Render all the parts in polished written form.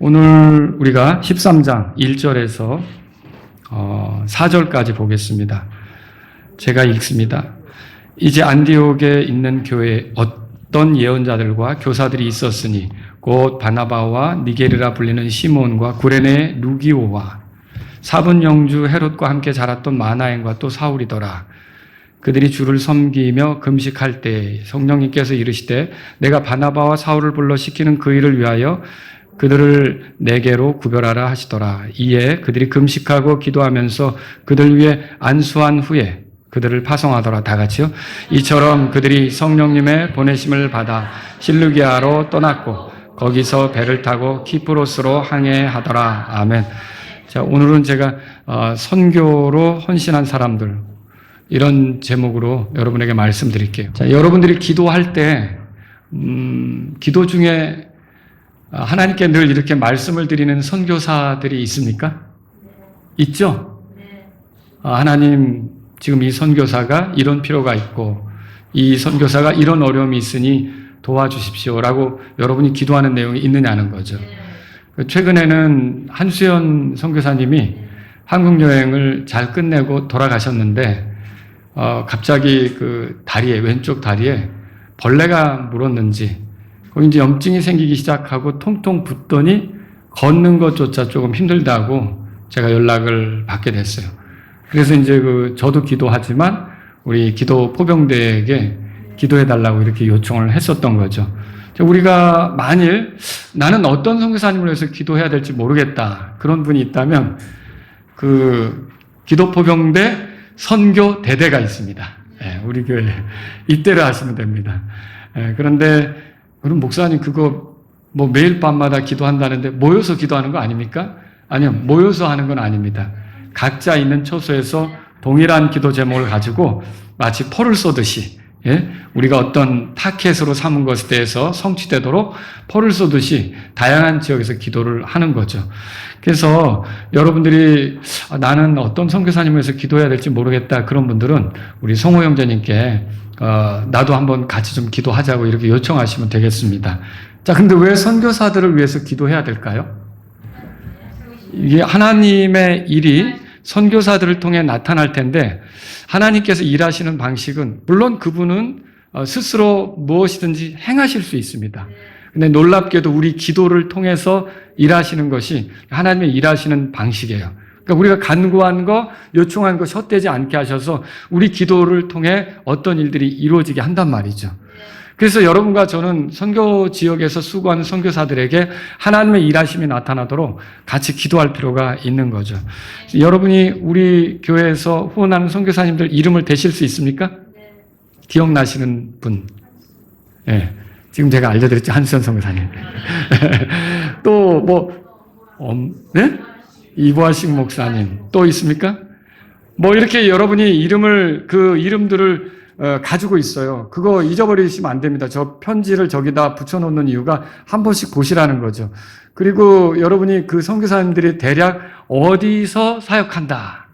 오늘 우리가 13장 1절에서 4절까지 보겠습니다. 제가 읽습니다. 이제 안디옥에 있는 교회에 어떤 예언자들과 교사들이 있었으니 곧 바나바와 니게르라 불리는 시몬과 구레네 루기오와 사분 영주 헤롯과 함께 자랐던 마나엔과 또 사울이더라. 그들이 주를 섬기며 금식할 때 성령님께서 이르시되 내가 바나바와 사울을 불러 시키는 그 일을 위하여 그들을 내게로 구별하라 하시더라. 이에 그들이 금식하고 기도하면서 그들 위해 안수한 후에 그들을 파송하더라. 다 같이요. 이처럼 그들이 성령님의 보내심을 받아 실루기아로 떠났고 거기서 배를 타고 키프로스로 항해하더라. 아멘. 자, 오늘은 제가 선교로 헌신한 사람들 이런 제목으로 여러분에게 말씀드릴게요. 자, 여러분들이 기도할 때 기도 중에 하나님께 늘 이렇게 말씀을 드리는 선교사들이 있습니까? 있죠? 하나님, 지금 이 선교사가 이런 필요가 있고 이 선교사가 이런 어려움이 있으니 도와주십시오라고 여러분이 기도하는 내용이 있느냐는 거죠. 최근에는 한수연 선교사님이 한국 여행을 잘 끝내고 돌아가셨는데 갑자기 그 다리에, 왼쪽 다리에 벌레가 물었는지 거기 이제 염증이 생기기 시작하고 통통 붓더니 걷는 것조차 조금 힘들다고 제가 연락을 받게 됐어요. 그래서 이제 저도 기도하지만 우리 기도 포병대에게 기도해달라고 이렇게 요청을 했었던 거죠. 우리가 만일 나는 어떤 선교사님을 위해서 기도해야 될지 모르겠다. 그런 분이 있다면 그 기도 포병대 선교 대대가 있습니다. 우리 교회에 입대를 하시면 됩니다. 그런데 그럼 목사님 그거 뭐 매일 밤마다 기도한다는데 모여서 기도하는 거 아닙니까? 아니요, 모여서 하는 건 아닙니다. 각자 있는 처소에서 동일한 기도 제목을 가지고 마치 포를 쏘듯이 우리가 어떤 타켓으로 삼은 것에 대해서 성취되도록 포를 쏘듯이 다양한 지역에서 기도를 하는 거죠. 그래서 여러분들이 나는 어떤 선교사님을 위해서 기도해야 될지 모르겠다 그런 분들은 우리 송호 형제님께 나도 한번 같이 좀 기도하자고 이렇게 요청하시면 되겠습니다. 자, 근데 왜 선교사들을 위해서 기도해야 될까요? 이게 하나님의 일이 선교사들을 통해 나타날 텐데 하나님께서 일하시는 방식은 물론 그분은 스스로 무엇이든지 행하실 수 있습니다. 근데 놀랍게도 우리 기도를 통해서 일하시는 것이 하나님의 일하시는 방식이에요. 그러니까 우리가 간구한 거, 요청한 거 헛되지 않게 하셔서 우리 기도를 통해 어떤 일들이 이루어지게 한단 말이죠. 그래서 여러분과 저는 선교 지역에서 수고하는 선교사들에게 하나님의 일하심이 나타나도록 같이 기도할 필요가 있는 거죠. 여러분이 우리 교회에서 후원하는 선교사님들 이름을 대실 수 있습니까? 기억나시는 분? 네. 지금 제가 알려드렸죠. 한수연 선교사님. 또 네? 이보아식 목사님 또 있습니까? 이렇게 여러분이 그 이름들을 가지고 있어요. 그거 잊어버리시면 안 됩니다. 저 편지를 저기다 붙여놓는 이유가 한 번씩 보시라는 거죠. 그리고 여러분이 그 선교사님들이 대략 어디서 사역한다.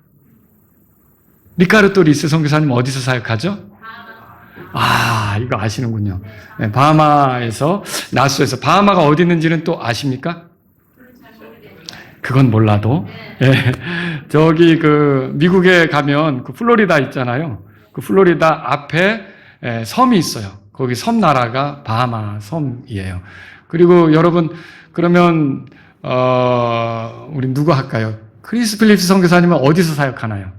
리카르토 리스 선교사님 어디서 사역하죠? 이거 아시는군요. 네, 바하마에서, 나수에서. 바하마가 어디 있는지는 또 아십니까? 그건 몰라도. 네, 저기 미국에 가면 플로리다 있잖아요. 그 플로리다 앞에 섬이 있어요. 거기 섬 나라가 바하마 섬이에요. 그리고 여러분, 그러면, 우리 누구 할까요? 크리스 필립스 선교사님은 어디서 사역하나요?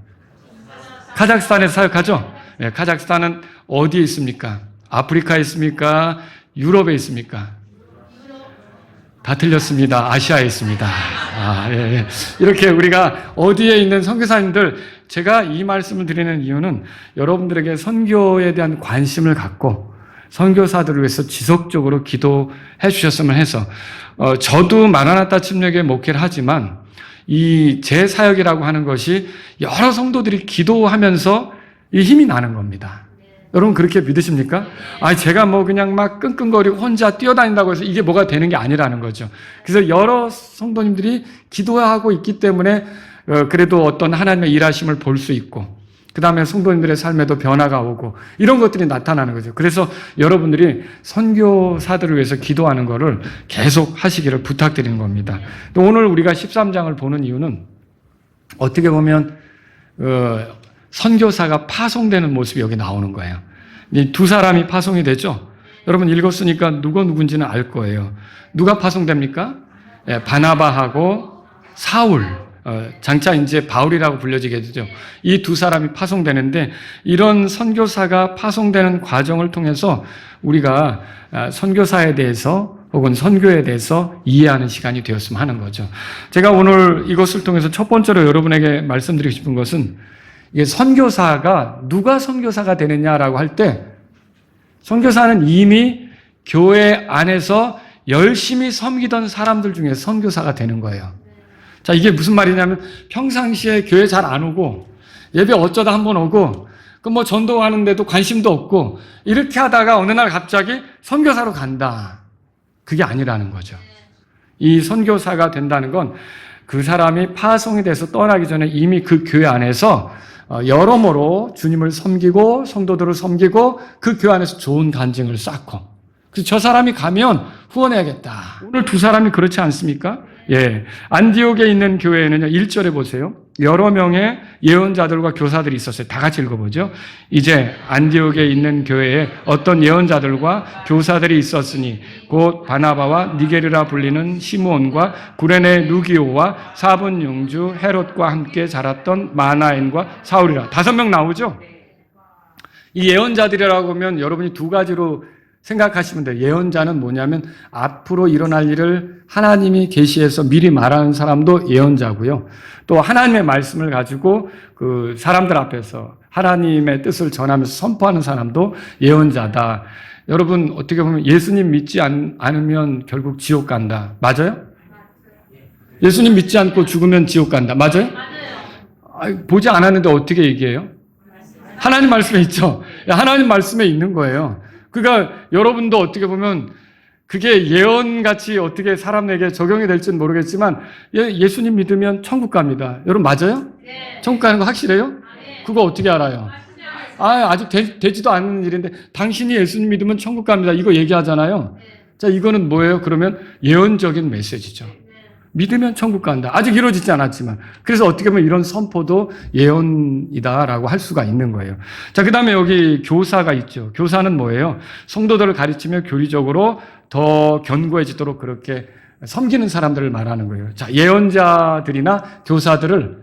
카자흐스탄에서 사역하죠? 네, 카자흐스탄은 어디에 있습니까? 아프리카에 있습니까? 유럽에 있습니까? 다 틀렸습니다. 아시아에 있습니다. 예. 이렇게 우리가 어디에 있는 선교사님들, 제가 이 말씀을 드리는 이유는 여러분들에게 선교에 대한 관심을 갖고 선교사들을 위해서 지속적으로 기도해 주셨으면 해서 저도 마라나타 침례교회 목회를 하지만 이 제 사역이라고 하는 것이 여러 성도들이 기도하면서 이 힘이 나는 겁니다. 여러분 그렇게 믿으십니까? 제가 그냥 막 끙끙거리고 혼자 뛰어다닌다고 해서 이게 뭐가 되는 게 아니라는 거죠. 그래서 여러 성도님들이 기도하고 있기 때문에 그래도 어떤 하나님의 일하심을 볼 수 있고 그 다음에 성도님들의 삶에도 변화가 오고 이런 것들이 나타나는 거죠. 그래서 여러분들이 선교사들을 위해서 기도하는 것을 계속 하시기를 부탁드리는 겁니다. 또 오늘 우리가 13장을 보는 이유는 어떻게 보면 선교사가 파송되는 모습이 여기 나오는 거예요. 이 두 사람이 파송이 되죠. 여러분 읽었으니까 누군지는 알 거예요. 누가 파송됩니까? 바나바하고 사울, 장차 이제 바울이라고 불려지게 되죠. 이 두 사람이 파송되는데 이런 선교사가 파송되는 과정을 통해서 우리가 선교사에 대해서 혹은 선교에 대해서 이해하는 시간이 되었으면 하는 거죠. 제가 오늘 이것을 통해서 첫 번째로 여러분에게 말씀드리고 싶은 것은 이게 선교사가 누가 선교사가 되느냐라고 할 때 선교사는 이미 교회 안에서 열심히 섬기던 사람들 중에 선교사가 되는 거예요. 자, 이게 무슨 말이냐면 평상시에 교회 잘 안 오고 예배 어쩌다 한번 오고 그 전도하는데도 관심도 없고 이렇게 하다가 어느 날 갑자기 선교사로 간다. 그게 아니라는 거죠. 이 선교사가 된다는 건 그 사람이 파송이 돼서 떠나기 전에 이미 그 교회 안에서 여러모로 주님을 섬기고 성도들을 섬기고 그 교회 안에서 좋은 간증을 쌓고 그래서 저 사람이 가면 후원해야겠다. 오늘 두 사람이 그렇지 않습니까? 예. 안디옥에 있는 교회에는요, 1절에 보세요. 여러 명의 예언자들과 교사들이 있었어요. 다 같이 읽어보죠. 이제 안디옥에 있는 교회에 어떤 예언자들과 교사들이 있었으니 곧 바나바와 니게르라 불리는 시므온과 구레네 루기오와 사분 용주 헤롯과 함께 자랐던 마나엔과 사울이라. 5명 나오죠? 이 예언자들이라고 하면 여러분이 두 가지로 생각하시면 돼요. 예언자는 뭐냐면 앞으로 일어날 일을 하나님이 계시해서 미리 말하는 사람도 예언자고요. 또 하나님의 말씀을 가지고 그 사람들 앞에서 하나님의 뜻을 전하면서 선포하는 사람도 예언자다. 여러분 어떻게 보면 예수님 믿지 않으면 결국 지옥 간다. 맞아요? 예수님 믿지 않고 죽으면 지옥 간다. 맞아요? 보지 않았는데 어떻게 얘기해요? 하나님 말씀에 있죠. 하나님 말씀에 있는 거예요. 그러니까 여러분도 어떻게 보면 그게 예언같이 어떻게 사람에게 적용이 될지는 모르겠지만 예수님 믿으면 천국 갑니다. 여러분 맞아요? 네. 천국 가는 거 확실해요? 네. 그거 어떻게 알아요? 아직 되지도 않는 일인데 당신이 예수님 믿으면 천국 갑니다. 이거 얘기하잖아요. 네. 자, 이거는 뭐예요? 그러면 예언적인 메시지죠. 믿으면 천국 간다. 아직 이루어지지 않았지만. 그래서 어떻게 보면 이런 선포도 예언이다라고 할 수가 있는 거예요. 자, 그 다음에 여기 교사가 있죠. 교사는 뭐예요? 성도들을 가르치며 교리적으로 더 견고해지도록 그렇게 섬기는 사람들을 말하는 거예요. 자, 예언자들이나 교사들을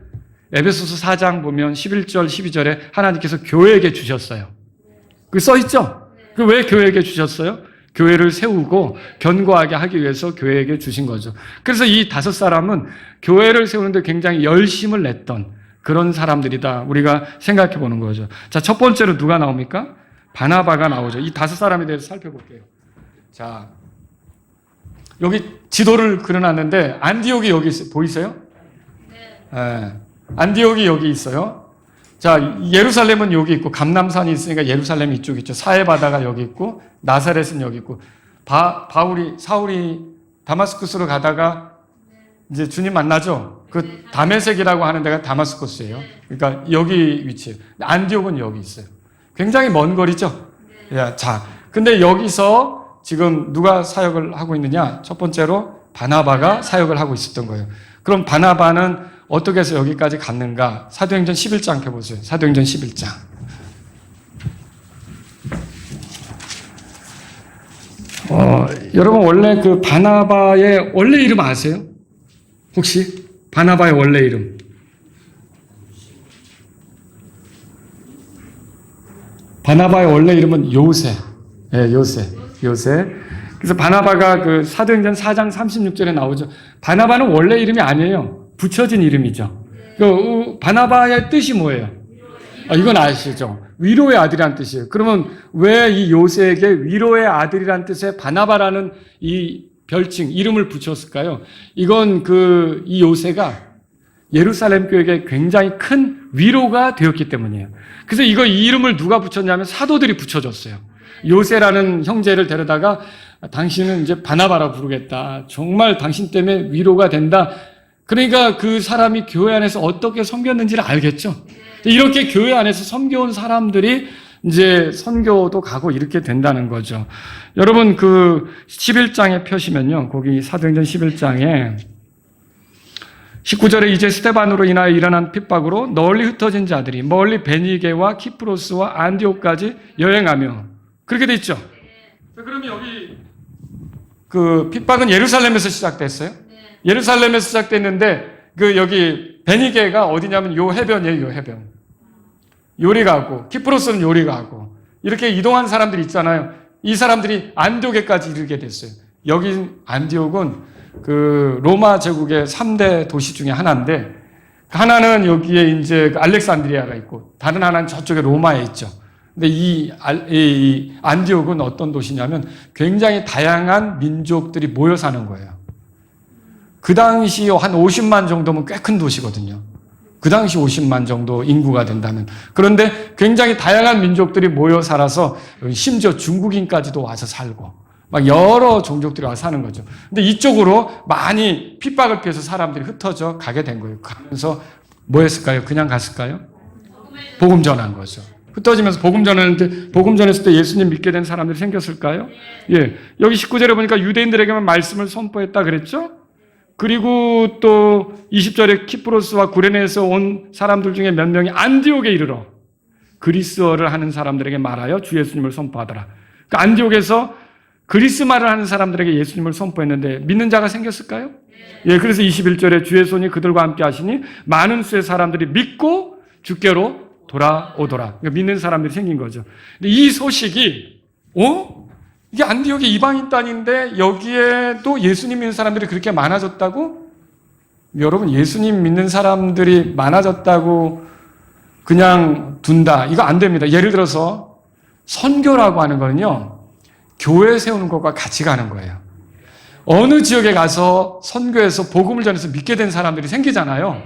에베소서 4장 보면 11절, 12절에 하나님께서 교회에게 주셨어요. 그 써있죠? 그 왜 교회에게 주셨어요? 교회를 세우고 견고하게 하기 위해서 교회에게 주신 거죠. 그래서 이 5사람은 교회를 세우는데 굉장히 열심을 냈던 그런 사람들이다. 우리가 생각해 보는 거죠. 자, 첫 번째로 누가 나옵니까? 바나바가 나오죠. 이 5사람에 대해서 살펴볼게요. 자, 여기 지도를 그려놨는데 안디옥이 여기 있어요. 보이세요? 네. 안디옥이 여기 있어요. 자, 예루살렘은 여기 있고 감람산이 있으니까 예루살렘이 이쪽 있죠. 사해바다가 여기 있고 나사렛은 여기 있고 사울이 다마스쿠스로 가다가 이제 주님 만나죠. 그 다메섹이라고 하는 데가 다마스쿠스예요. 그러니까 여기 위치예요. 안디옥은 여기 있어요. 굉장히 먼 거리죠. 자, 근데 여기서 지금 누가 사역을 하고 있느냐? 첫 번째로 바나바가 사역을 하고 있었던 거예요. 그럼 바나바는 어떻게 해서 여기까지 갔는가? 사도행전 11장 펴보세요. 사도행전 11장. 여러분 원래 그 바나바의 원래 이름 아세요? 혹시? 바나바의 원래 이름. 바나바의 원래 이름은 요새. 예, 요새. 그래서 바나바가 그 사도행전 4장 36절에 나오죠. 바나바는 원래 이름이 아니에요. 붙여진 이름이죠. 그 바나바의 뜻이 뭐예요? 이건 아시죠? 위로의 아들이란 뜻이에요. 그러면 왜 이 요새에게 위로의 아들이란 뜻의 바나바라는 이 별칭, 이름을 붙였을까요? 이건 이 요새가 예루살렘 교회에게 굉장히 큰 위로가 되었기 때문이에요. 그래서 이 이름을 누가 붙였냐면 사도들이 붙여줬어요. 요새라는 형제를 데려다가 당신은 이제 바나바라 부르겠다. 정말 당신 때문에 위로가 된다. 그러니까 그 사람이 교회 안에서 어떻게 섬겼는지를 알겠죠. 이렇게 교회 안에서 섬겨온 사람들이 이제 선교도 가고 이렇게 된다는 거죠. 여러분 그 11장에 펴시면요. 거기 사도행전 11장에 19절에 이제 스데반으로 인하여 일어난 핍박으로 널리 흩어진 자들이 멀리 베니게와 키프로스와 안디옥까지 여행하며 그렇게 돼 있죠. 그러면 여기 그 핍박은 예루살렘에서 시작됐어요. 예루살렘에서 시작됐는데 그 여기 베니게가 어디냐면 요 해변이에요. 요 해변. 요리 가고 키프로스는 요리 가고 이렇게 이동한 사람들이 있잖아요. 이 사람들이 안디옥에까지 이르게 됐어요. 여기 안디옥은 그 로마 제국의 3대 도시 중에 하나인데 하나는 여기에 이제 알렉산드리아가 있고 다른 하나는 저쪽에 로마에 있죠. 근데 이 안디옥은 어떤 도시냐면 굉장히 다양한 민족들이 모여 사는 거예요. 그 당시 한 50만 정도면 꽤 큰 도시거든요. 그 당시 50만 정도 인구가 된다면. 그런데 굉장히 다양한 민족들이 모여 살아서 심지어 중국인까지도 와서 살고 막 여러 종족들이 와서 사는 거죠. 근데 이쪽으로 많이 핍박을 피해서 사람들이 흩어져 가게 된 거예요. 가면서 뭐 했을까요? 그냥 갔을까요? 복음 전한 거죠. 흩어지면서 복음 전하는데 복음 전했을 때 예수님 믿게 된 사람들이 생겼을까요? 예. 여기 19절에 보니까 유대인들에게만 말씀을 선포했다 그랬죠? 그리고 또 20절에 키프로스와 구레네에서 온 사람들 중에 몇 명이 안디옥에 이르러 그리스어를 하는 사람들에게 말하여 주 예수님을 선포하더라. 그러니까 안디옥에서 그리스 말을 하는 사람들에게 예수님을 선포했는데 믿는 자가 생겼을까요? 예, 그래서 21절에 주의 손이 그들과 함께 하시니 많은 수의 사람들이 믿고 주께로 돌아오더라. 그러니까 믿는 사람들이 생긴 거죠. 근데 이 소식이 이게 안디옥이 이방인 땅인데 여기에도 예수님 믿는 사람들이 그렇게 많아졌다고? 여러분 예수님 믿는 사람들이 많아졌다고 그냥 둔다. 이거 안 됩니다. 예를 들어서 선교라고 하는 거는요. 교회 세우는 것과 같이 가는 거예요. 어느 지역에 가서 선교해서 복음을 전해서 믿게 된 사람들이 생기잖아요.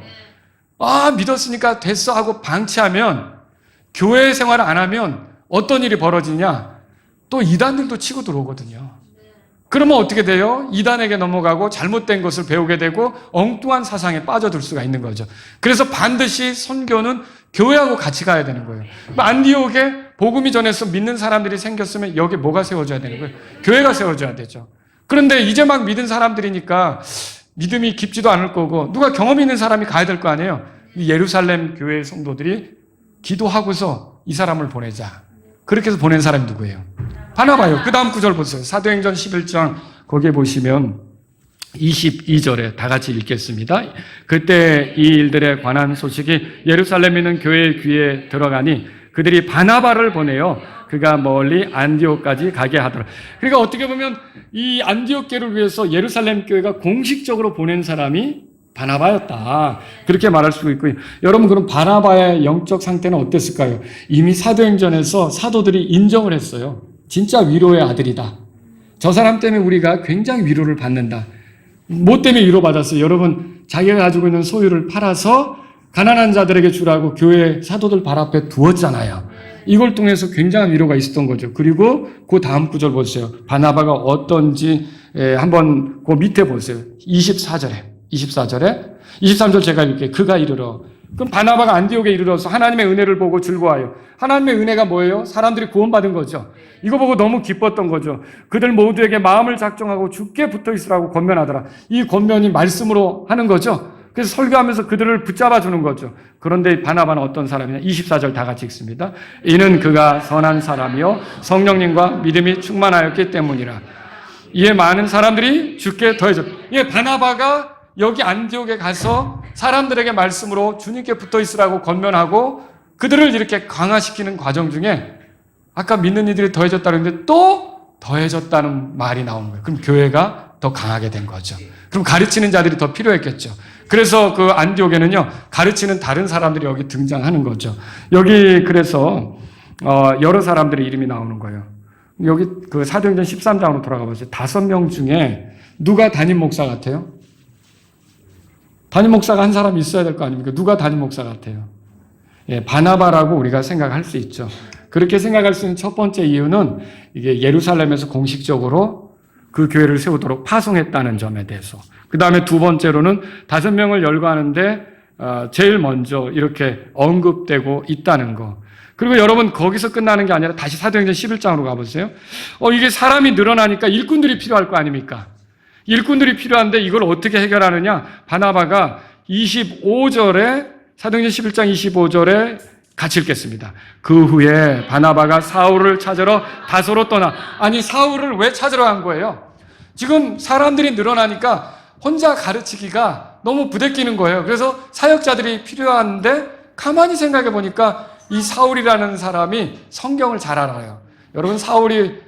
믿었으니까 됐어 하고 방치하면 교회 생활을 안 하면 어떤 일이 벌어지냐? 또 이단들도 치고 들어오거든요. 그러면 어떻게 돼요? 이단에게 넘어가고 잘못된 것을 배우게 되고 엉뚱한 사상에 빠져들 수가 있는 거죠. 그래서 반드시 선교는 교회하고 같이 가야 되는 거예요. 안디옥에 복음이 전해서 믿는 사람들이 생겼으면 여기 뭐가 세워져야 되는 거예요? 교회가 세워져야 되죠. 그런데 이제 막 믿은 사람들이니까 믿음이 깊지도 않을 거고 누가 경험 있는 사람이 가야 될 거 아니에요? 이 예루살렘 교회 성도들이 기도하고서 이 사람을 보내자. 그렇게 해서 보낸 사람이 누구예요? 바나바요. 그 다음 구절 보세요. 사도행전 11장 거기에 보시면 22절에 다 같이 읽겠습니다. 그때 이 일들에 관한 소식이 예루살렘에 있는 교회의 귀에 들어가니 그들이 바나바를 보내요. 그가 멀리 안디옥까지 가게 하더라. 그러니까 어떻게 보면 이 안디옥 교회를 위해서 예루살렘 교회가 공식적으로 보낸 사람이 바나바였다. 그렇게 말할 수 있고요. 여러분 그럼 바나바의 영적 상태는 어땠을까요? 이미 사도행전에서 사도들이 인정을 했어요. 진짜 위로의 아들이다. 저 사람 때문에 우리가 굉장히 위로를 받는다. 뭐 때문에 위로받았어요? 여러분 자기가 가지고 있는 소유를 팔아서 가난한 자들에게 주라고 교회 사도들 발 앞에 두었잖아요. 이걸 통해서 굉장한 위로가 있었던 거죠. 그리고 그 다음 구절 보세요. 바나바가 어떤지 한번 그 밑에 보세요. 24절에 23절 제가 읽을게요. 그가 이르러. 그럼 바나바가 안디옥에 이르러서 하나님의 은혜를 보고 즐거워하여. 하나님의 은혜가 뭐예요? 사람들이 구원받은 거죠. 이거 보고 너무 기뻤던 거죠. 그들 모두에게 마음을 작정하고 주께 붙어 있으라고 권면하더라. 이 권면이 말씀으로 하는 거죠. 그래서 설교하면서 그들을 붙잡아 주는 거죠. 그런데 바나바는 어떤 사람이냐? 24절 다 같이 읽습니다. 이는 그가 선한 사람이요 성령님과 믿음이 충만하였기 때문이라. 이에 많은 사람들이 주께 더해졌다. 예, 바나바가 여기 안디옥에 가서 사람들에게 말씀으로 주님께 붙어 있으라고 권면하고 그들을 이렇게 강화시키는 과정 중에 아까 믿는 이들이 더해졌다 그랬는데 또 더해졌다는 말이 나온 거예요. 그럼 교회가 더 강하게 된 거죠. 그럼 가르치는 자들이 더 필요했겠죠. 그래서 그 안디옥에는요, 가르치는 다른 사람들이 여기 등장하는 거죠. 여기 그래서 여러 사람들의 이름이 나오는 거예요. 여기 그 사도행전 13장으로 돌아가 보세요. 5명 중에 누가 담임 목사 같아요? 담임 목사가 한 사람 있어야 될 거 아닙니까? 누가 담임 목사 같아요? 예, 바나바라고 우리가 생각할 수 있죠. 그렇게 생각할 수 있는 첫 번째 이유는 이게 예루살렘에서 공식적으로 그 교회를 세우도록 파송했다는 점에 대해서. 그 다음에 두 번째로는 5명을 열거하는데 제일 먼저 이렇게 언급되고 있다는 거. 그리고 여러분 거기서 끝나는 게 아니라 다시 사도행전 11장으로 가보세요. 이게 사람이 늘어나니까 일꾼들이 필요할 거 아닙니까? 일꾼들이 필요한데 이걸 어떻게 해결하느냐? 바나바가 25절에 사도행전 11장 25절에 같이 읽겠습니다. 그 후에 바나바가 사울을 찾으러 다소로 떠나. 아니 사울을 왜 찾으러 간 거예요? 지금 사람들이 늘어나니까 혼자 가르치기가 너무 부대끼는 거예요. 그래서 사역자들이 필요한데 가만히 생각해 보니까 이 사울이라는 사람이 성경을 잘 알아요. 여러분 사울이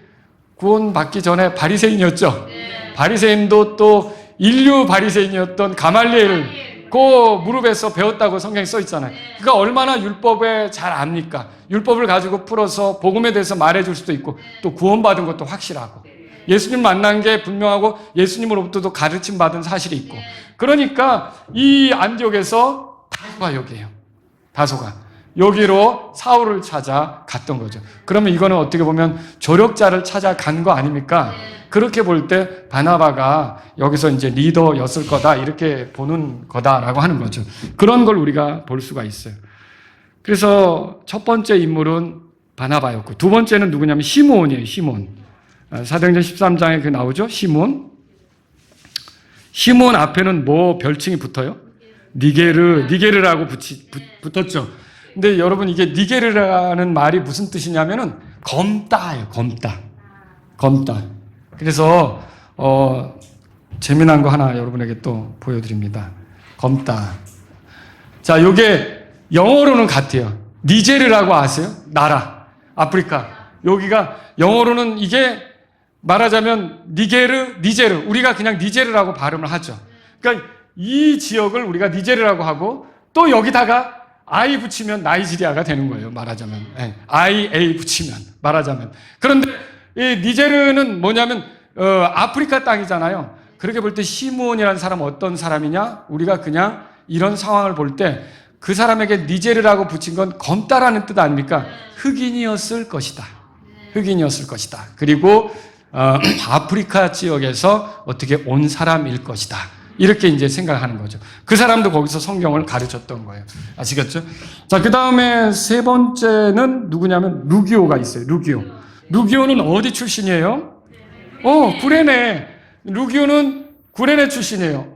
구원받기 전에 바리새인이었죠. 바리새인도 또 인류 바리새인이었던 가말리엘 그 무릎에서 배웠다고 성경에 써 있잖아요. 그러니까 얼마나 율법에 잘 압니까? 율법을 가지고 풀어서 복음에 대해서 말해줄 수도 있고 또 구원받은 것도 확실하고 예수님 만난 게 분명하고 예수님으로부터도 가르침 받은 사실이 있고 그러니까 이 안디옥에서 다소가 여기에요. 다소가 여기로 사울을 찾아 갔던 거죠. 그러면 이거는 어떻게 보면 조력자를 찾아간 거 아닙니까? 그렇게 볼 때 바나바가 여기서 이제 리더였을 거다 이렇게 보는 거다라고 하는 거죠. 그런 걸 우리가 볼 수가 있어요. 그래서 첫 번째 인물은 바나바였고 두 번째는 누구냐면 시므온이에요. 시므온. 사도행전 13장에 그 나오죠. 시므온. 시므온 앞에는 뭐 별칭이 붙어요? 니게르라고 붙었죠. 근데 여러분 이게 니게르라는 말이 무슨 뜻이냐면은 검다예요. 검다. 그래서 재미난 거 하나 여러분에게 또 보여드립니다. 검다. 자, 요게 영어로는 같아요. 니제르라고 아세요? 나라, 아프리카. 여기가 영어로는 이게 말하자면 니제르. 우리가 그냥 니제르라고 발음을 하죠. 그러니까 이 지역을 우리가 니제르라고 하고 또 여기다가 I 붙이면 나이지리아가 되는 거예요. 말하자면. IA 붙이면 말하자면. 그런데 이 니제르는 뭐냐면 아프리카 땅이잖아요. 그렇게 볼 때 시므온이라는 사람은 어떤 사람이냐? 우리가 그냥 이런 상황을 볼 때 그 사람에게 니제르라고 붙인 건 검다라는 뜻 아닙니까? 흑인이었을 것이다. 그리고 아프리카 지역에서 어떻게 온 사람일 것이다. 이렇게 이제 생각하는 거죠. 그 사람도 거기서 성경을 가르쳤던 거예요. 아시겠죠? 자, 그 다음에 세 번째는 누구냐면 루기오가 있어요. 루기오는 어디 출신이에요? 구레네. 루기오는 구레네 출신이에요.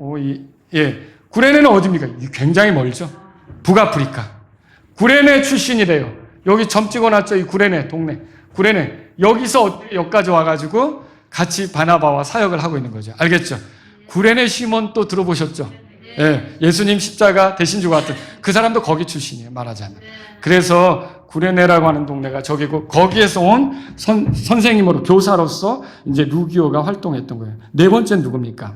구레네는 어디입니까? 굉장히 멀죠. 북아프리카. 구레네 출신이래요. 여기 점 찍어놨죠. 이 구레네 동네. 구레네. 여기까지 와가지고 같이 바나바와 사역을 하고 있는 거죠. 알겠죠? 구레네 시몬 또 들어보셨죠? 예수님 십자가 대신주 같은 그 사람도 거기 출신이에요. 말하자면. 그래서 구레네라고 하는 동네가 저기고 거기에서 온 선생님으로 교사로서 이제 루기오가 활동했던 거예요. 네 번째는 누굽니까?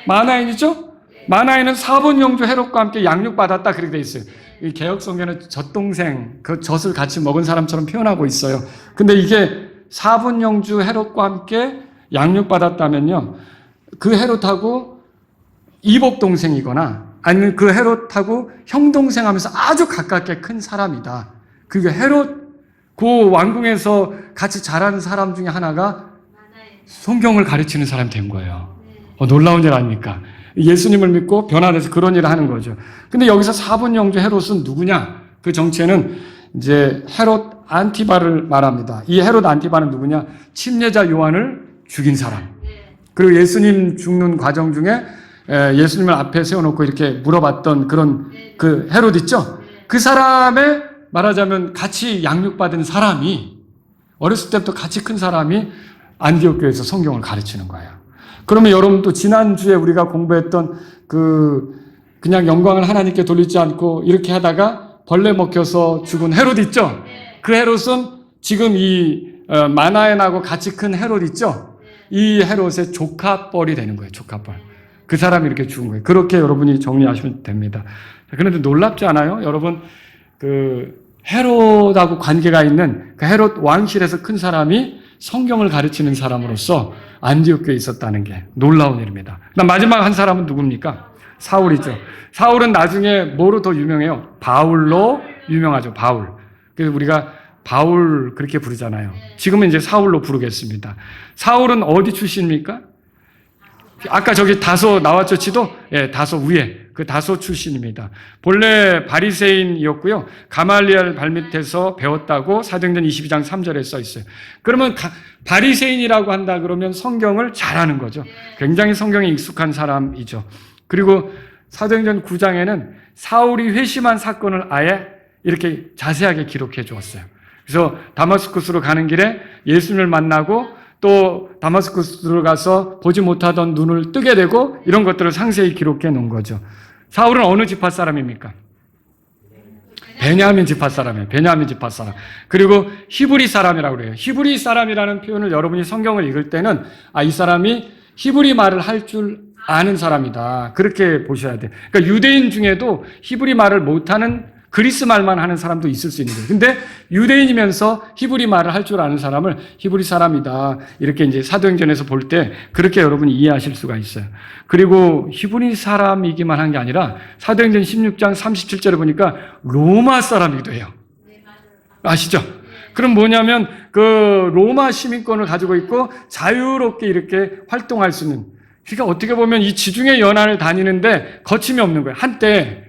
마나엔이죠? 마나엔은 사본 영주 헤롯과 함께 양육받았다 그렇게 돼 있어요. 이 개혁성경은 젖동생, 그 젖을 같이 먹은 사람처럼 표현하고 있어요. 근데 이게 사본 영주 헤롯과 함께 양육받았다면요, 그 헤롯하고 이복 동생이거나 아니면 그 헤롯하고 형 동생 하면서 아주 가깝게 큰 사람이다. 그게 헤롯 그 왕궁에서 같이 자라는 사람 중에 하나가 성경을 가르치는 사람이 된 거예요. 놀라운 일 아닙니까? 예수님을 믿고 변화돼서 그런 일을 하는 거죠. 근데 여기서 사본 영주 헤롯은 누구냐? 그 정체는 이제 헤롯 안티바를 말합니다. 이 헤롯 안티바는 누구냐? 침례자 요한을 죽인 사람. 그리고 예수님 죽는 과정 중에 예수님을 앞에 세워놓고 이렇게 물어봤던 그런 그 헤롯 있죠? 그 사람의 말하자면 같이 양육받은 사람이 어렸을 때부터 같이 큰 사람이 안디옥 교회에서 성경을 가르치는 거예요. 그러면 여러분 또 지난주에 우리가 공부했던 그냥 영광을 하나님께 돌리지 않고 이렇게 하다가 벌레 먹혀서 죽은 헤롯 있죠? 그 헤롯은 지금 이 마나엔하고 같이 큰 헤롯 있죠? 이 헤롯의 조카뻘이 되는 거예요. 조카뻘. 그 사람이 이렇게 죽은 거예요. 그렇게 여러분이 정리하시면 됩니다. 그런데 놀랍지 않아요? 여러분 그 헤롯하고 관계가 있는 그 헤롯 왕실에서 큰 사람이 성경을 가르치는 사람으로서 안디옥 교회에 있었다는 게 놀라운 일입니다. 그다음 마지막 한 사람은 누굽니까? 사울이죠. 사울은 나중에 뭐로 더 유명해요? 바울로 유명하죠. 바울. 그래서 우리가 바울 그렇게 부르잖아요. 지금은 이제 사울로 부르겠습니다. 사울은 어디 출신입니까? 아까 저기 다소 나왔죠, 지도? 예, 다소 위에. 그 다소 출신입니다. 본래 바리새인이었고요. 가말리엘 발밑에서 배웠다고 사도행전 22장 3절에 써 있어요. 그러면 바리새인이라고 한다 그러면 성경을 잘하는 거죠. 굉장히 성경에 익숙한 사람이죠. 그리고 사도행전 9장에는 사울이 회심한 사건을 아예 이렇게 자세하게 기록해 주었어요. 그래서 다마스쿠스로 가는 길에 예수님을 만나고 또 다마스쿠스로 가서 보지 못하던 눈을 뜨게 되고 이런 것들을 상세히 기록해 놓은 거죠. 사울은 어느 지파 사람입니까? 베냐민 지파 사람이에요. 베냐민 지파 사람. 그리고 히브리 사람이라고 그래요. 히브리 사람이라는 표현을 여러분이 성경을 읽을 때는 이 사람이 히브리 말을 할 줄 아는 사람이다. 그렇게 보셔야 돼요. 그러니까 유대인 중에도 히브리 말을 못하는 그리스 말만 하는 사람도 있을 수 있는 거예요. 근데 유대인이면서 히브리 말을 할 줄 아는 사람을 히브리 사람이다. 이렇게 이제 사도행전에서 볼 때 그렇게 여러분이 이해하실 수가 있어요. 그리고 히브리 사람이기만 한 게 아니라 사도행전 16장 37절에 보니까 로마 사람이기도 해요. 아시죠? 그럼 뭐냐면 그 로마 시민권을 가지고 있고 자유롭게 이렇게 활동할 수 있는, 그러니까 어떻게 보면 이 지중해 연안을 다니는데 거침이 없는 거예요. 한때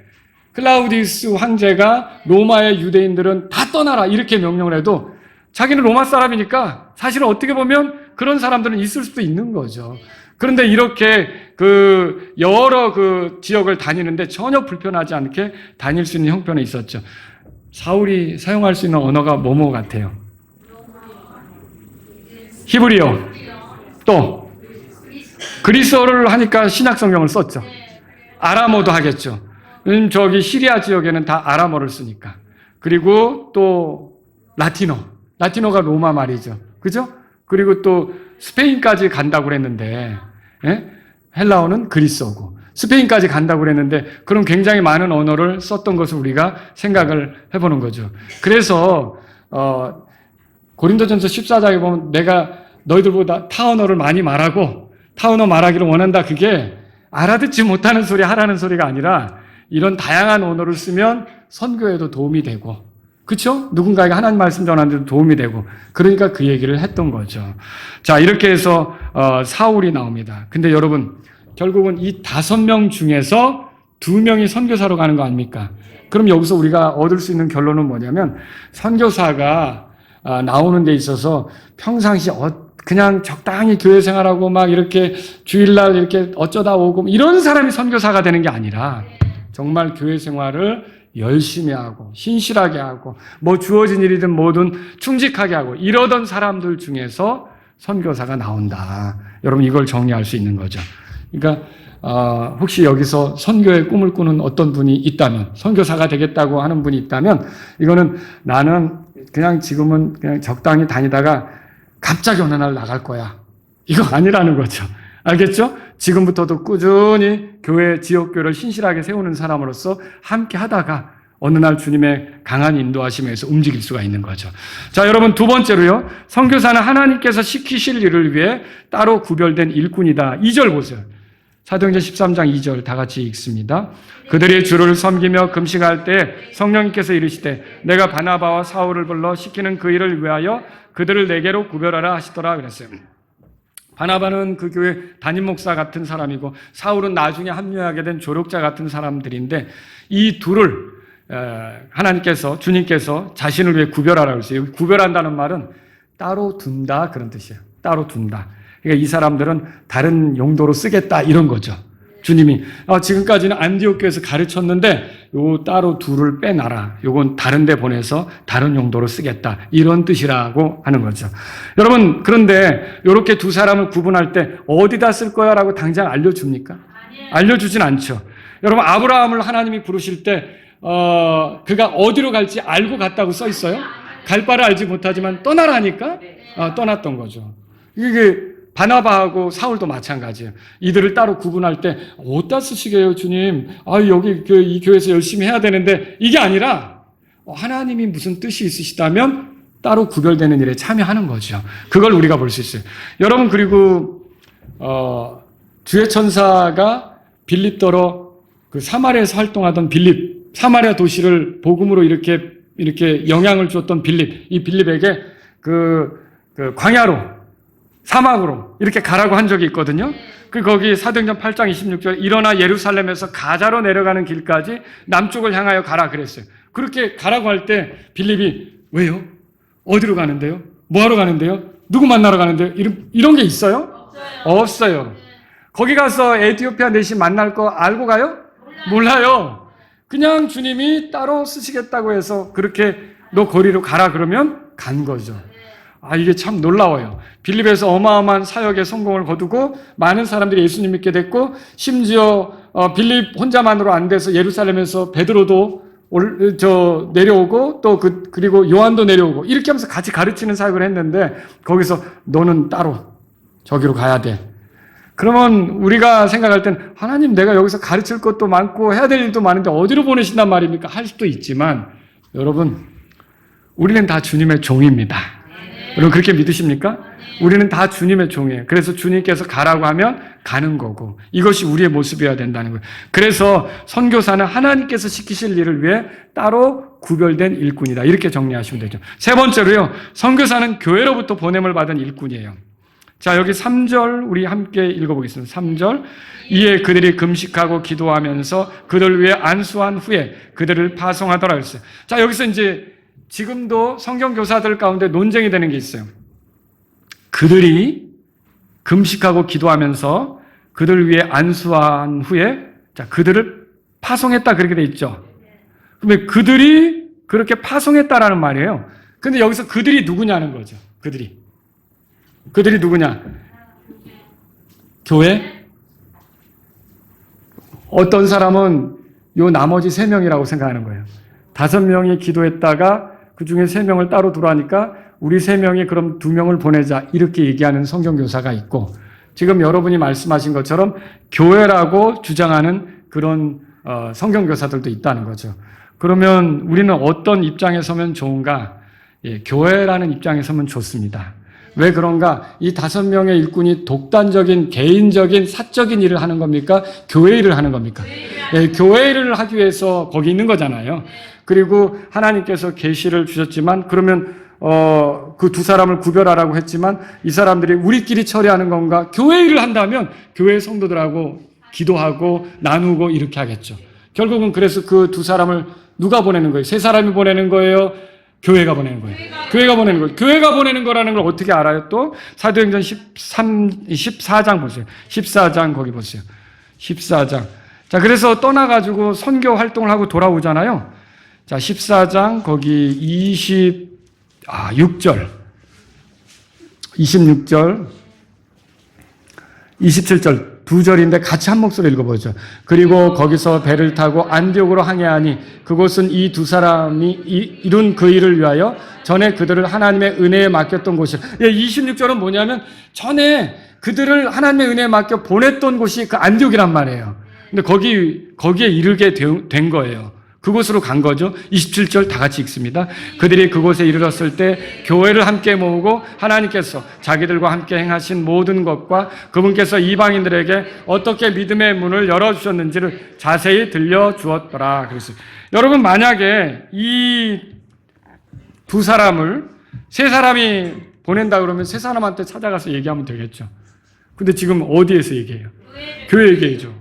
클라우디우스 황제가 로마의 유대인들은 다 떠나라 이렇게 명령을 해도 자기는 로마 사람이니까 사실은 어떻게 보면 그런 사람들은 있을 수도 있는 거죠. 그런데 이렇게 그 여러 그 지역을 다니는데 전혀 불편하지 않게 다닐 수 있는 형편이 있었죠. 사울이 사용할 수 있는 언어가 뭐뭐 같아요? 히브리어, 또 그리스어를 하니까 신약 성경을 썼죠. 아람어도 하겠죠. 저기 시리아 지역에는 다 아람어를 쓰니까. 그리고 또 라틴어가 로마 말이죠. 그죠? 그리고 또 스페인까지 간다고 그랬는데, 예? 헬라어는 그리스어고 스페인까지 간다고 그랬는데 그럼 굉장히 많은 언어를 썼던 것을 우리가 생각을 해보는 거죠. 그래서 고린도전서 14장에 보면 내가 너희들보다 타 언어를 많이 말하고 타 언어 말하기를 원한다. 그게 알아듣지 못하는 소리 하라는 소리가 아니라 이런 다양한 언어를 쓰면 선교에도 도움이 되고, 그렇죠? 누군가에게 하나님 말씀 전하는 데도 도움이 되고, 그러니까 그 얘기를 했던 거죠. 자, 이렇게 해서 사울이 나옵니다. 근데 여러분, 결국은 이 5명 중에서 2명이 선교사로 가는 거 아닙니까? 그럼 여기서 우리가 얻을 수 있는 결론은 뭐냐면 선교사가 나오는 데 있어서 평상시 그냥 적당히 교회 생활하고 막 이렇게 주일날 이렇게 어쩌다 오고 이런 사람이 선교사가 되는 게 아니라 정말 교회 생활을 열심히 하고 신실하게 하고 뭐 주어진 일이든 뭐든 충직하게 하고 이러던 사람들 중에서 선교사가 나온다. 여러분 이걸 정리할 수 있는 거죠. 그러니까 혹시 여기서 선교의 꿈을 꾸는 어떤 분이 있다면, 선교사가 되겠다고 하는 분이 있다면 이거는 나는 그냥 지금은 그냥 적당히 다니다가 갑자기 어느 날 나갈 거야. 이거 아니라는 거죠. 알겠죠? 지금부터도 꾸준히 교회, 지역교회를 신실하게 세우는 사람으로서 함께 하다가 어느 날 주님의 강한 인도하심에서 움직일 수가 있는 거죠. 자, 여러분 두 번째로요. 선교사는 하나님께서 시키실 일을 위해 따로 구별된 일꾼이다. 2절 보세요. 사도행전 13장 2절 다 같이 읽습니다. 그들이 주를 섬기며 금식할 때 성령님께서 이르시되 내가 바나바와 사울을 불러 시키는 그 일을 위하여 그들을 내게로 구별하라 하시더라 그랬어요. 바나바는 그 교회 담임 목사 같은 사람이고 사울은 나중에 합류하게 된 조력자 같은 사람들인데 이 둘을 하나님께서, 주님께서 자신을 위해 구별하라고 했어요. 구별한다는 말은 따로 둔다 그런 뜻이에요. 따로 둔다. 그러니까 이 사람들은 다른 용도로 쓰겠다 이런 거죠. 주님이 지금까지는 안디옥 교회에서 가르쳤는데 요 따로 둘을 빼놔라. 요건 다른 데 보내서 다른 용도로 쓰겠다. 이런 뜻이라고 하는 거죠. 여러분 그런데 이렇게 두 사람을 구분할 때 어디다 쓸 거야 라고 당장 알려줍니까? 알려주진 않죠. 여러분 아브라함을 하나님이 부르실 때 그가 어디로 갈지 알고 갔다고 써 있어요? 갈 바를 알지 못하지만 떠나라니까 떠났던 거죠. 이게 바나바하고 사울도 마찬가지예요. 이들을 따로 구분할 때 어디다 쓰시게요, 주님? 여기 이 교회에서 열심히 해야 되는데 이게 아니라 하나님이 무슨 뜻이 있으시다면 따로 구별되는 일에 참여하는 거죠. 그걸 우리가 볼 수 있어요. 여러분 그리고 주의 천사가 빌립더러 그 사마리아에서 활동하던 빌립, 사마리아 도시를 복음으로 이렇게 영향을 줬던 빌립, 이 빌립에게 그 광야로 사막으로 이렇게 가라고 한 적이 있거든요. 거기 사도행전 8장 26절 일어나 예루살렘에서 가자로 내려가는 길까지 남쪽을 향하여 가라 그랬어요. 그렇게 가라고 할 때 빌립이 왜요? 어디로 가는데요? 뭐하러 가는데요? 누구 만나러 가는데요? 이런 게 있어요? 없어요. 거기 가서 에티오피아 내시 만날 거 알고 가요? 몰라요. 그냥 주님이 따로 쓰시겠다고 해서 그렇게 너 거리로 가라 그러면 간 거죠. 이게 참 놀라워요. 빌립에서 어마어마한 사역의 성공을 거두고 많은 사람들이 예수님 믿게 됐고, 심지어 빌립 혼자만으로 안 돼서 예루살렘에서 베드로도 내려오고 또 그리고 요한도 내려오고 이렇게 하면서 같이 가르치는 사역을 했는데, 거기서 너는 따로 저기로 가야 돼. 그러면 우리가 생각할 땐 하나님 내가 여기서 가르칠 것도 많고 해야 될 일도 많은데 어디로 보내신단 말입니까? 할 수도 있지만, 여러분 우리는 다 주님의 종입니다. 여러분 그렇게 믿으십니까? 우리는 다 주님의 종이에요. 그래서 주님께서 가라고 하면 가는 거고, 이것이 우리의 모습이어야 된다는 거예요. 그래서 선교사는 하나님께서 시키실 일을 위해 따로 구별된 일꾼이다, 이렇게 정리하시면 되죠. 세 번째로요, 선교사는 교회로부터 보냄을 받은 일꾼이에요. 자, 여기 3절 우리 함께 읽어보겠습니다. 3절. 이에 그들이 금식하고 기도하면서 그들 위해 안수한 후에 그들을 파송하더라 했어요. 자, 여기서 이제 지금도 성경교사들 가운데 논쟁이 되는 게 있어요. 그들이 금식하고 기도하면서 그들 위해 안수한 후에, 자, 그들을 파송했다 그렇게 돼 있죠. 그러면 그들이 그렇게 파송했다라는 말이에요. 근데 여기서 그들이 누구냐는 거죠. 그들이 누구냐? 교회? 어떤 사람은 요 나머지 3명이라고 생각하는 거예요. 5명이 기도했다가 그 중에 3명을 따로 들어가니까 우리 3명이 그럼 2명을 보내자, 이렇게 얘기하는 성경교사가 있고, 지금 여러분이 말씀하신 것처럼 교회라고 주장하는 그런 성경교사들도 있다는 거죠. 그러면 우리는 어떤 입장에 서면 좋은가? 교회라는 입장에 서면 좋습니다. 왜 그런가? 이 5명의 일꾼이 독단적인, 개인적인, 사적인 일을 하는 겁니까? 교회 일을 하는 겁니까? 교회 일을 하기 위해서 거기 있는 거잖아요. 그리고 하나님께서 계시를 주셨지만, 그러면 그 2사람을 구별하라고 했지만 이 사람들이 우리끼리 처리하는 건가? 교회 일을 한다면 교회 성도들하고 기도하고 나누고 이렇게 하겠죠. 결국은 그래서 그 2사람을 누가 보내는 거예요? 3사람이 보내는 거예요? 교회가 보내는 거예요. 교회가 보내는 거예요. 교회가 보내는 거라는 걸 어떻게 알아요? 또 사도행전 14장 보세요. 14장 거기 보세요. 14장. 자, 그래서 떠나가지고 선교 활동을 하고 돌아오잖아요. 자, 14장 거기 26절, 26절, 27절 2절인데 같이 한 목소리 읽어보죠. 그리고 거기서 배를 타고 안디옥으로 항해하니 그곳은 이 2사람이 이룬 그 일을 위하여 전에 그들을 하나님의 은혜에 맡겼던 곳이에요. 26절은 뭐냐면 전에 그들을 하나님의 은혜에 맡겨 보냈던 곳이 그 안디옥이란 말이에요. 근데 거기에 이르게 된 거예요. 그곳으로 간 거죠. 27절 다 같이 읽습니다. 그들이 그곳에 이르렀을 때 교회를 함께 모으고 하나님께서 자기들과 함께 행하신 모든 것과 그분께서 이방인들에게 어떻게 믿음의 문을 열어주셨는지를 자세히 들려주었더라. 그랬어요. 여러분, 만약에 이 2사람을 3사람이 보낸다 그러면 3사람한테 찾아가서 얘기하면 되겠죠. 근데 지금 어디에서 얘기해요? 교회 얘기해죠.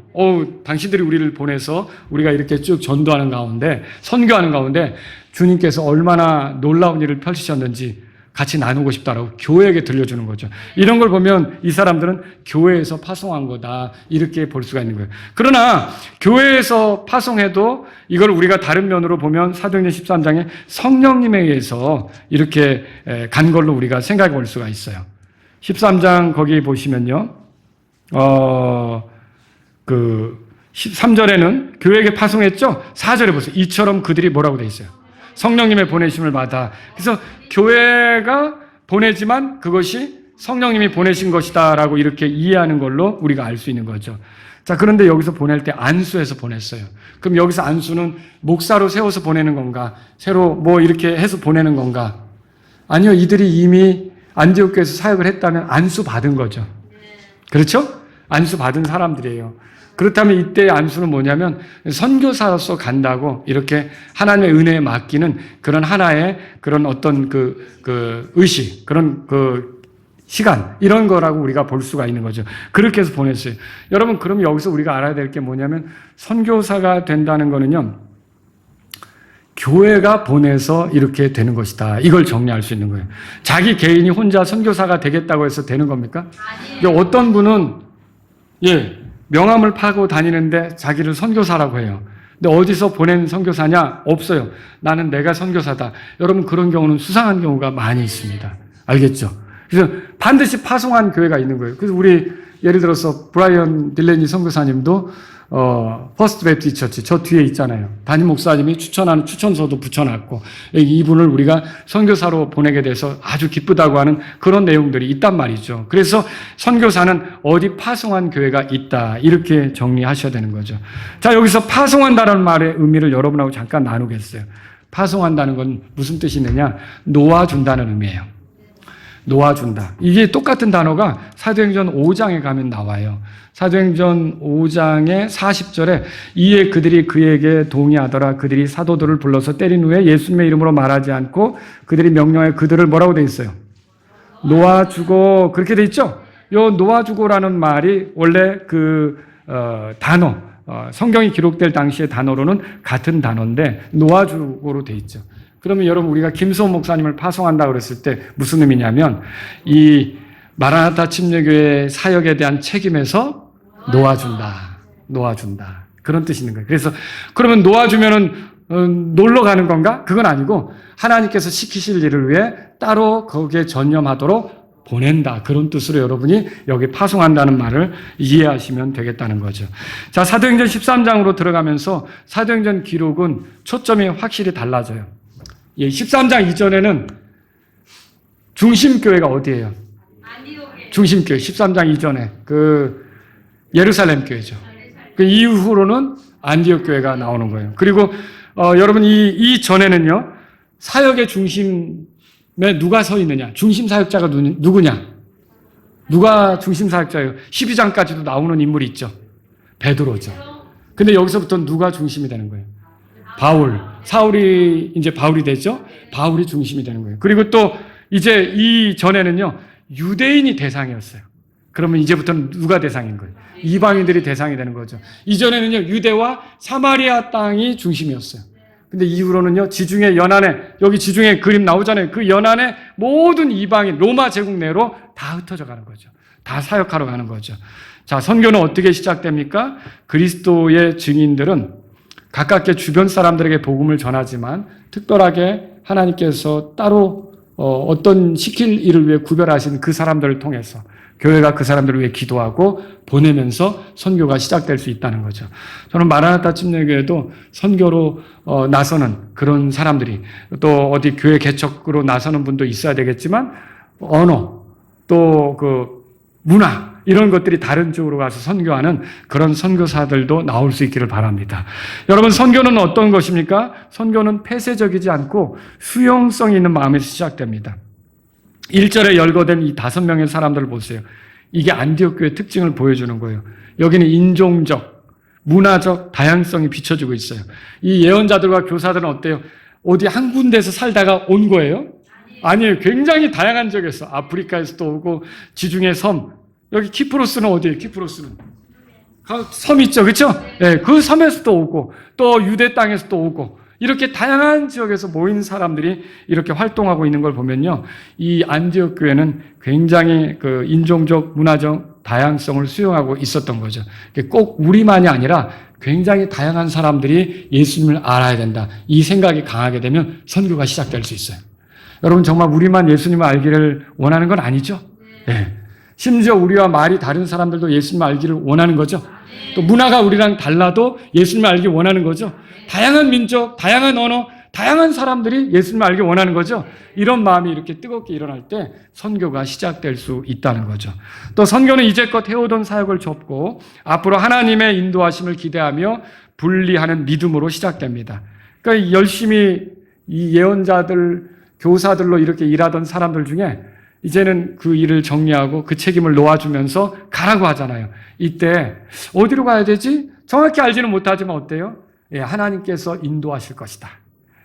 당신들이 우리를 보내서 우리가 이렇게 쭉 전도하는 가운데, 선교하는 가운데 주님께서 얼마나 놀라운 일을 펼치셨는지 같이 나누고 싶다라고 교회에게 들려주는 거죠. 이런 걸 보면 이 사람들은 교회에서 파송한 거다, 이렇게 볼 수가 있는 거예요. 그러나 교회에서 파송해도 이걸 우리가 다른 면으로 보면 사도행전 13장에 성령님에 의해서 이렇게 간 걸로 우리가 생각해 볼 수가 있어요. 13장 거기 보시면요. 3절에는 교회에게 파송했죠? 4절에 보세요. 이처럼 그들이 뭐라고 돼 있어요? 성령님의 보내심을 받아. 그래서 교회가 보내지만 그것이 성령님이 보내신 것이다라고 이렇게 이해하는 걸로 우리가 알 수 있는 거죠. 자, 그런데 여기서 보낼 때 안수해서 보냈어요. 그럼 여기서 안수는 목사로 세워서 보내는 건가? 새로 뭐 이렇게 해서 보내는 건가? 아니요. 이들이 이미 안디옥에서 사역을 했다면 안수 받은 거죠. 그렇죠? 안수 받은 사람들이에요. 그렇다면 이때의 안수는 뭐냐면 선교사로서 간다고 이렇게 하나님의 은혜에 맡기는 그런 하나의 그런 어떤 그 의식, 그런 시간 이런 거라고 우리가 볼 수가 있는 거죠. 그렇게 해서 보냈어요. 여러분 그럼 여기서 우리가 알아야 될 게 뭐냐면 선교사가 된다는 거는요. 교회가 보내서 이렇게 되는 것이다. 이걸 정리할 수 있는 거예요. 자기 개인이 혼자 선교사가 되겠다고 해서 되는 겁니까? 어떤 분은 명함을 파고 다니는데 자기를 선교사라고 해요. 근데 어디서 보낸 선교사냐? 없어요. 나는 내가 선교사다. 여러분 그런 경우는 수상한 경우가 많이 있습니다. 알겠죠? 그래서 반드시 파송한 교회가 있는 거예요. 그래서 우리 예를 들어서 브라이언 딜레니 선교사님도 퍼스트 베프티스트 처치 저 뒤에 있잖아요. 담임 목사님이 추천하는 추천서도 붙여놨고 이분을 우리가 선교사로 보내게 돼서 아주 기쁘다고 하는 그런 내용들이 있단 말이죠. 그래서 선교사는 어디 파송한 교회가 있다 이렇게 정리하셔야 되는 거죠. 자, 여기서 파송한다는 말의 의미를 여러분하고 잠깐 나누겠어요. 파송한다는 건 무슨 뜻이 있느냐? 놓아준다는 의미예요. 놓아준다. 이게 똑같은 단어가 사도행전 5장에 가면 나와요. 사도행전 5장의 40절에 이에 그들이 그에게 동의하더라. 그들이 사도들을 불러서 때린 후에 예수님의 이름으로 말하지 않고 그들이 명령하여 그들을 뭐라고 돼 있어요? 놓아주고 그렇게 돼 있죠? 요 놓아주고라는 말이 원래 단어 성경이 기록될 당시의 단어로는 같은 단어인데 놓아주고로 돼 있죠. 그러면 여러분 우리가 김수호 목사님을 파송한다 그랬을 때 무슨 의미냐면 이 마라나타 침례교회 사역에 대한 책임에서 놓아준다. 그런 뜻이 있는 거예요. 그래서 그러면 놓아주면은 놀러 가는 건가? 그건 아니고 하나님께서 시키실 일을 위해 따로 거기에 전념하도록 보낸다. 그런 뜻으로 여러분이 여기 파송한다는 말을 이해하시면 되겠다는 거죠. 자, 사도행전 13장으로 들어가면서 사도행전 기록은 초점이 확실히 달라져요. 13장 이전에는 중심교회가 어디예요? 중심교회. 13장 이전에 예루살렘 교회죠. 그 이후로는 안디옥 교회가 나오는 거예요. 그리고 여러분 이 전에는요. 사역의 중심에 누가 서 있느냐? 중심 사역자가 누구냐? 누가 중심 사역자예요? 12장까지도 나오는 인물이 있죠. 베드로죠. 근데 여기서부터 누가 중심이 되는 거예요? 바울. 사울이 이제 바울이 되죠. 바울이 중심이 되는 거예요. 그리고 또 이제 이 전에는요. 유대인이 대상이었어요. 그러면 이제부터는 누가 대상인 거예요? 이방인들이 대상이 되는 거죠. 이전에는요. 유대와 사마리아 땅이 중심이었어요. 근데 이후로는요. 지중해 연안에 여기 지중해 그림 나오잖아요. 그 연안에 모든 이방인 로마 제국 내로 다 흩어져 가는 거죠. 다 사역하러 가는 거죠. 자, 선교는 어떻게 시작됩니까? 그리스도의 증인들은 가깝게 주변 사람들에게 복음을 전하지만 특별하게 하나님께서 따로 어떤 시킬 일을 위해 구별하신 그 사람들을 통해서 교회가 그 사람들을 위해 기도하고 보내면서 선교가 시작될 수 있다는 거죠. 저는 마라나타 침례교회도 선교로 나서는 그런 사람들이 또 어디 교회 개척으로 나서는 분도 있어야 되겠지만 언어 또 문화 이런 것들이 다른 쪽으로 가서 선교하는 그런 선교사들도 나올 수 있기를 바랍니다. 여러분 선교는 어떤 것입니까? 선교는 폐쇄적이지 않고 수용성 있는 마음에서 시작됩니다. 1절에 열거된 이 5명의 사람들을 보세요. 이게 안디옥 교회의 특징을 보여주는 거예요. 여기는 인종적, 문화적 다양성이 비춰지고 있어요. 이 예언자들과 교사들은 어때요? 어디 한 군데에서 살다가 온 거예요? 아니에요. 굉장히 다양한 지역에서 아프리카에서도 오고 지중해 섬 여기 키프로스는 어디예요? 키프로스는 섬 있죠, 그렇죠? 네, 그 섬에서도 오고 또 유대 땅에서도 오고 이렇게 다양한 지역에서 모인 사람들이 이렇게 활동하고 있는 걸 보면요, 이 안디옥 교회는 굉장히 인종적, 문화적 다양성을 수용하고 있었던 거죠. 꼭 우리만이 아니라 굉장히 다양한 사람들이 예수님을 알아야 된다. 이 생각이 강하게 되면 선교가 시작될 수 있어요. 여러분 정말 우리만 예수님을 알기를 원하는 건 아니죠? 네. 심지어 우리와 말이 다른 사람들도 예수님을 알기를 원하는 거죠. 또 문화가 우리랑 달라도 예수님을 알기 원하는 거죠. 다양한 민족, 다양한 언어, 다양한 사람들이 예수님을 알기 원하는 거죠. 이런 마음이 이렇게 뜨겁게 일어날 때 선교가 시작될 수 있다는 거죠. 또 선교는 이제껏 해오던 사역을 접고 앞으로 하나님의 인도하심을 기대하며 분리하는 믿음으로 시작됩니다. 그러니까 열심히 이 예언자들, 교사들로 이렇게 일하던 사람들 중에 이제는 그 일을 정리하고 그 책임을 놓아주면서 가라고 하잖아요. 이때 어디로 가야 되지? 정확히 알지는 못하지만 어때요? 하나님께서 인도하실 것이다.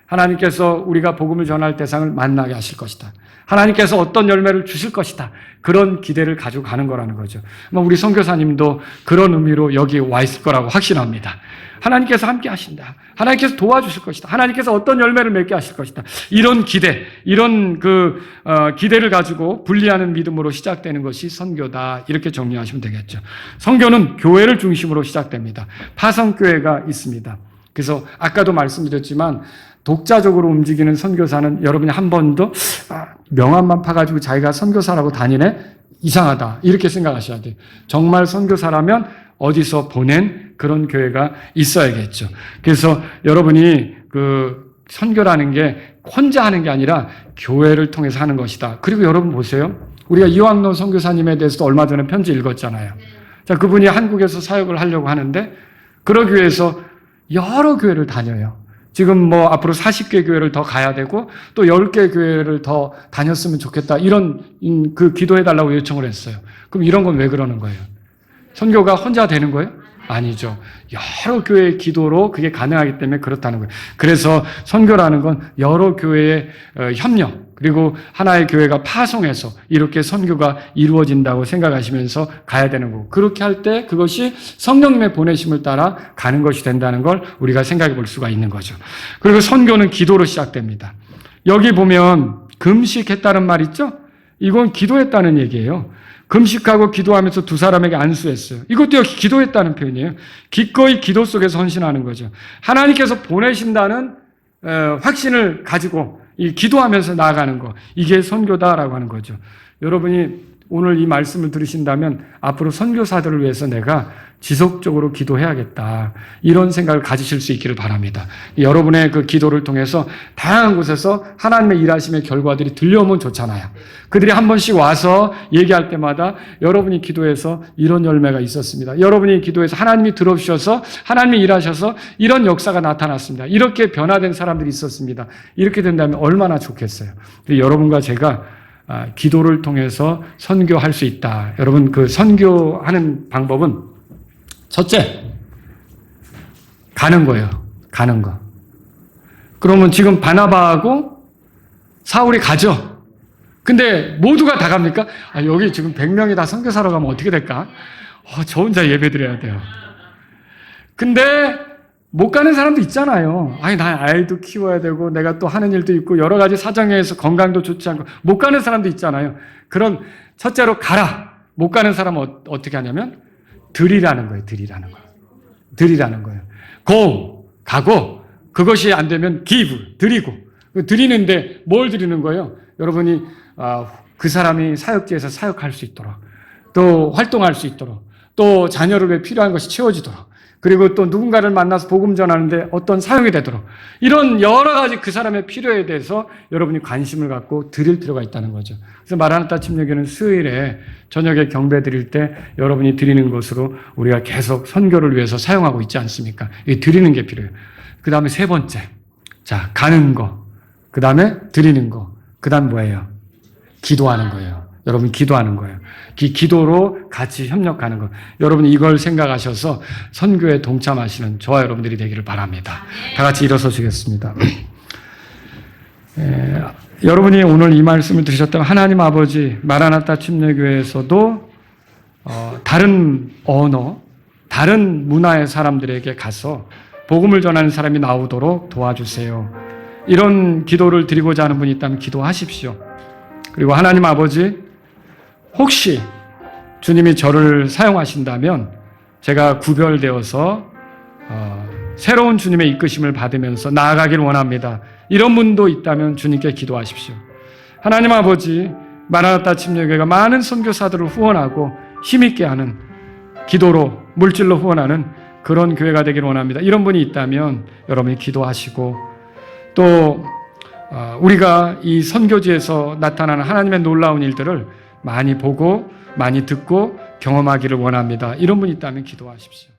하나님께서 우리가 복음을 전할 대상을 만나게 하실 것이다. 하나님께서 어떤 열매를 주실 것이다. 그런 기대를 가지고 가는 거라는 거죠. 우리 선교사님도 그런 의미로 여기 와 있을 거라고 확신합니다. 하나님께서 함께 하신다. 하나님께서 도와주실 것이다. 하나님께서 어떤 열매를 맺게 하실 것이다. 이런 기대, 이런 기대를 가지고 분리하는 믿음으로 시작되는 것이 선교다. 이렇게 정리하시면 되겠죠. 선교는 교회를 중심으로 시작됩니다. 파성교회가 있습니다. 그래서 아까도 말씀드렸지만 독자적으로 움직이는 선교사는 여러분이 한 번도 명함만 파가지고 자기가 선교사라고 다니네? 이상하다. 이렇게 생각하셔야 돼요. 정말 선교사라면 어디서 보낸 그런 교회가 있어야겠죠. 그래서 여러분이 선교라는 게 혼자 하는 게 아니라 교회를 통해서 하는 것이다. 그리고 여러분 보세요. 우리가 이황노 선교사님에 대해서도 얼마 전에 편지 읽었잖아요. 자, 그분이 한국에서 사역을 하려고 하는데 그러기 위해서 여러 교회를 다녀요. 지금 앞으로 40개 교회를 더 가야 되고 또 10개 교회를 더 다녔으면 좋겠다. 이런 기도해달라고 요청을 했어요. 그럼 이런 건 왜 그러는 거예요? 선교가 혼자 되는 거예요? 아니죠. 여러 교회의 기도로 그게 가능하기 때문에 그렇다는 거예요. 그래서 선교라는 건 여러 교회의 협력 그리고 하나의 교회가 파송해서 이렇게 선교가 이루어진다고 생각하시면서 가야 되는 거고 그렇게 할 때 그것이 성령님의 보내심을 따라 가는 것이 된다는 걸 우리가 생각해 볼 수가 있는 거죠. 그리고 선교는 기도로 시작됩니다. 여기 보면 금식했다는 말 있죠? 이건 기도했다는 얘기예요. 금식하고 기도하면서 두 사람에게 안수했어요. 이것도 역시 기도했다는 표현이에요. 기꺼이 기도 속에서 헌신하는 거죠. 하나님께서 보내신다는 확신을 가지고 이 기도하면서 나아가는 거. 이게 선교다라고 하는 거죠. 여러분이 오늘 이 말씀을 들으신다면 앞으로 선교사들을 위해서 내가 지속적으로 기도해야겠다. 이런 생각을 가지실 수 있기를 바랍니다. 여러분의 그 기도를 통해서 다양한 곳에서 하나님의 일하심의 결과들이 들려오면 좋잖아요. 그들이 한 번씩 와서 얘기할 때마다 여러분이 기도해서 이런 열매가 있었습니다. 여러분이 기도해서 하나님이 들어주셔서 하나님이 일하셔서 이런 역사가 나타났습니다. 이렇게 변화된 사람들이 있었습니다. 이렇게 된다면 얼마나 좋겠어요. 여러분과 제가 기도를 통해서 선교할 수 있다. 여러분 그 선교하는 방법은 첫째, 가는 거예요. 가는 거. 그러면 지금 바나바하고 사울이 가죠. 근데 모두가 다 갑니까? 여기 지금 100명이 다 선교사로 가면 어떻게 될까? 저 혼자 예배 드려야 돼요. 근데 못 가는 사람도 있잖아요. 난 아이도 키워야 되고 내가 또 하는 일도 있고 여러 가지 사정에 의해서 건강도 좋지 않고 못 가는 사람도 있잖아요. 그런 첫째로 가라. 못 가는 사람은 어떻게 하냐면 드리라는 거예요. 드리라는 거예요. go, 가고 그것이 안 되면 give, 드리고. 드리는데 뭘 드리는 거예요? 여러분이 그 사람이 사역지에서 사역할 수 있도록 또 활동할 수 있도록 또 자녀를 위해 필요한 것이 채워지도록 그리고 또 누군가를 만나서 복음 전하는데 어떤 사용이 되도록 이런 여러 가지 그 사람의 필요에 대해서 여러분이 관심을 갖고 드릴 필요가 있다는 거죠. 그래서 마라나타 침례교는 수요일에 저녁에 경배 드릴 때 여러분이 드리는 것으로 우리가 계속 선교를 위해서 사용하고 있지 않습니까? 이 드리는 게 필요해요. 그 다음에 세 번째, 자 가는 거, 그 다음에 드리는 거, 그 다음 뭐예요? 기도하는 거예요. 여러분 기도하는 거예요. 기도로 같이 협력하는 거. 여러분 이걸 생각하셔서 선교에 동참하시는 저와 여러분들이 되기를 바랍니다. 다 같이 일어서시겠습니다. 여러분이 오늘 이 말씀을 들으셨다면 하나님 아버지 마라나타 침례교회에서도 다른 언어, 다른 문화의 사람들에게 가서 복음을 전하는 사람이 나오도록 도와주세요. 이런 기도를 드리고자 하는 분이 있다면 기도하십시오. 그리고 하나님 아버지 혹시 주님이 저를 사용하신다면 제가 구별되어서 새로운 주님의 이끄심을 받으면서 나아가길 원합니다. 이런 분도 있다면 주님께 기도하십시오. 하나님 아버지 마라나타 침례교회가 많은 선교사들을 후원하고 힘있게 하는 기도로 물질로 후원하는 그런 교회가 되길 원합니다. 이런 분이 있다면 여러분이 기도하시고 또 우리가 이 선교지에서 나타나는 하나님의 놀라운 일들을 많이 보고 많이 듣고 경험하기를 원합니다. 이런 분이 있다면 기도하십시오.